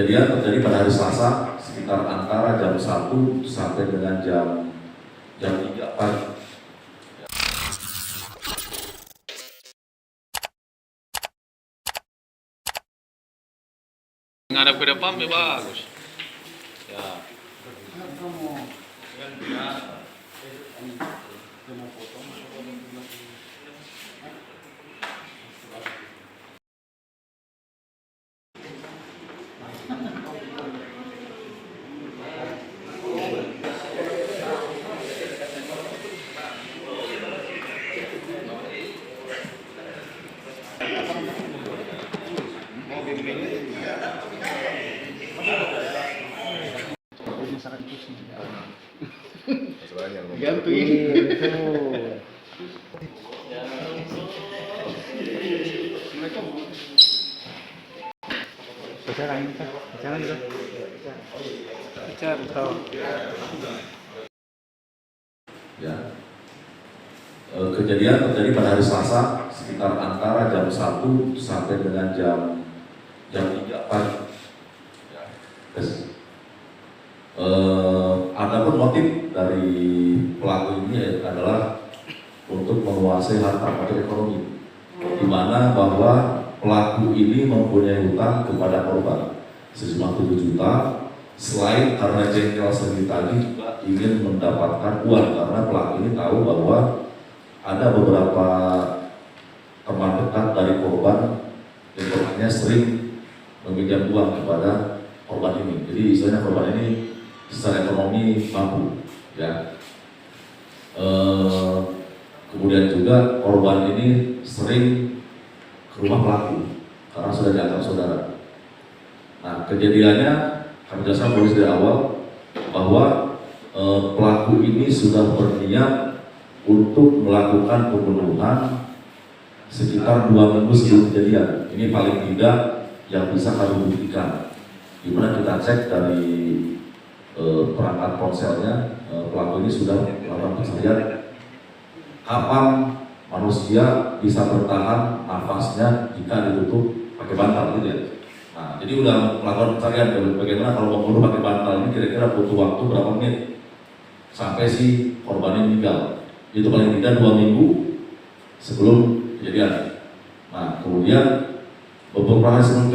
kejadian terjadi pada hari Selasa sekitar antara jam 1 sampai dengan jam 3 pagi. Ngadap ke depan ya bagus. Ya. Gantung Ya. Kejadian terjadi pada hari Selasa sekitar antara jam 1 sampai dengan jam 3 pagi. Ya. Adapun motif dari pelaku ini adalah untuk menguasai harta motif ekonomi, di mana bahwa pelaku ini mempunyai hutang kepada korban sejumlah 7 juta. Selain karena jengkel sering ditagih, juga ingin mendapatkan uang karena pelaku ini tahu bahwa ada beberapa teman dekat dari korban yang korbannya sering meminjam uang kepada korban ini. Jadi istilahnya korban ini secara ekonomi mampu, ya. Kemudian juga korban ini sering ke rumah pelaku karena sudah dianggap saudara. Nah, kejadiannya kami jelaskan polisi dari awal bahwa pelaku ini sudah berniat untuk melakukan pembunuhan sekitar 2 minggu sebelum kejadian. Ini paling tidak yang bisa kami buktikan. Dimana kita cek dari perangkat ponselnya, pelaku ini sudah melakukan pencarian kapan manusia bisa bertahan nafasnya jika ditutup pakai bantal, gitu ya. Nah, jadi udah melakukan pencarian bagaimana kalau membunuh pakai bantal ini kira-kira butuh waktu berapa menit sampai si korban ini meninggal. Itu paling tidak 2 minggu sebelum kejadian. Nah, kemudian beberapa hari sebelum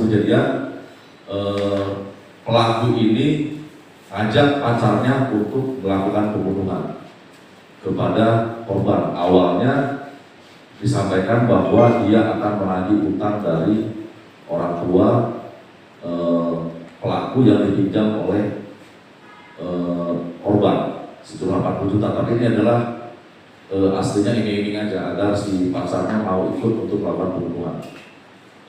kejadian, pelaku ini ajak pacarnya untuk melakukan pembunuhan kepada korban. Awalnya disampaikan bahwa dia akan menagih utang dari orang tua pelaku yang dipinjam oleh korban sejumlah 40 juta. Tapi ini adalah aslinya iming-iming aja agar si pacarnya mau ikut untuk melakukan pembunuhan.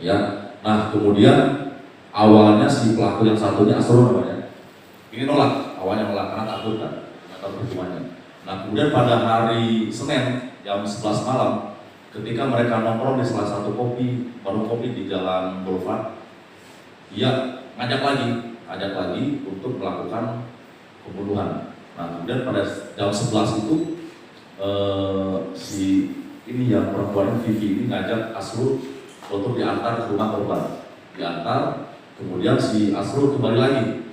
Ya, nah kemudian awalnya si pelaku yang satunya Asrul namanya, ini nolak, awalnya nolak karena takut kan, atau perhitungannya. Nah kemudian pada hari Senin jam 11 malam, ketika mereka nongkrong di salah satu warung kopi di Jalan Boulevard, dia ngajak lagi untuk melakukan pembunuhan. Nah kemudian pada jam 11 itu si ini yang perempuan Vivi ini ngajak Asrul untuk diantar ke rumah korban, kemudian si Asrul kembali lagi,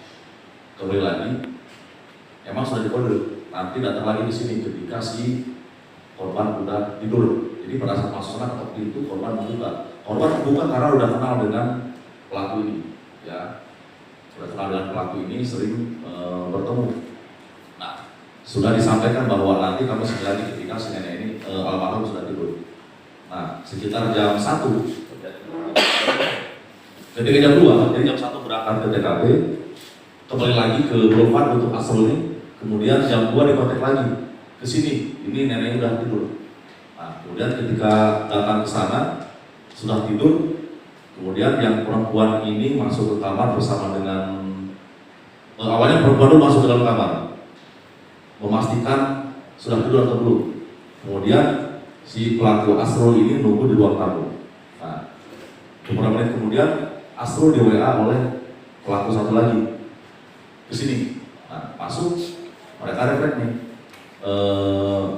emang sudah dikode, nanti datang lagi di sini ketika si korban udah tidur. Jadi pada saat masuk sana ketok pintu, korban membuka karena udah kenal dengan pelaku ini, ya, sudah kenal dengan pelaku ini, sering bertemu. Nah, sudah disampaikan bahwa nanti kamu sekali lagi ketika si nenek ini almarhum sudah tidur. Nah, sekitar jam 1, ketika jam 2, jadi jam 1 berangkat ke TKP, kembali lagi ke Boulevard untuk Asrul ini, kemudian jam 2 dikontak lagi ke sini, ini neneknya udah tidur. Nah, kemudian ketika datang ke sana, sudah tidur, kemudian yang perempuan ini masuk ke kamar bersama dengan, awalnya perempuan itu masuk ke dalam kamar, memastikan sudah tidur atau belum. Kemudian si pelaku Asrul ini nunggu di ruang tamu. Nah, beberapa menit kemudian Asrul di WA oleh pelaku satu lagi ke sini. Nah, masuk, mereka refleks nih.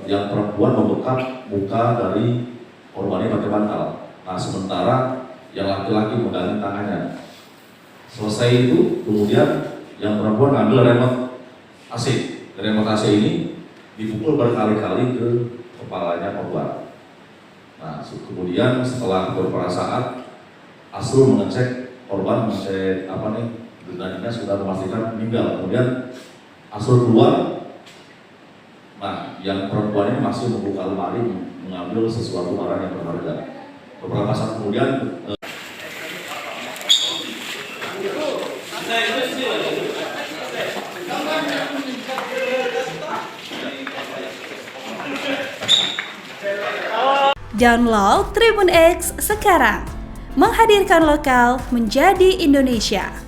Yang perempuan membekap muka dari korban ini pakai bantal. Nah sementara yang laki-laki megang tangannya. Selesai itu, kemudian yang perempuan ngambil remote AC. Remote AC ini dipukul berkali-kali ke kepalanya korban. Nah kemudian setelah beberapa saat, Asrul mengecek korban, mengecek gendangnya sudah memastikan meninggal. Kemudian Asrul keluar. Nah yang perempuan ini masih membuka lemari mengambil sesuatu barang yang berharga. Beberapa saat kemudian Download Tribun X sekarang, menghadirkan lokal menjadi Indonesia.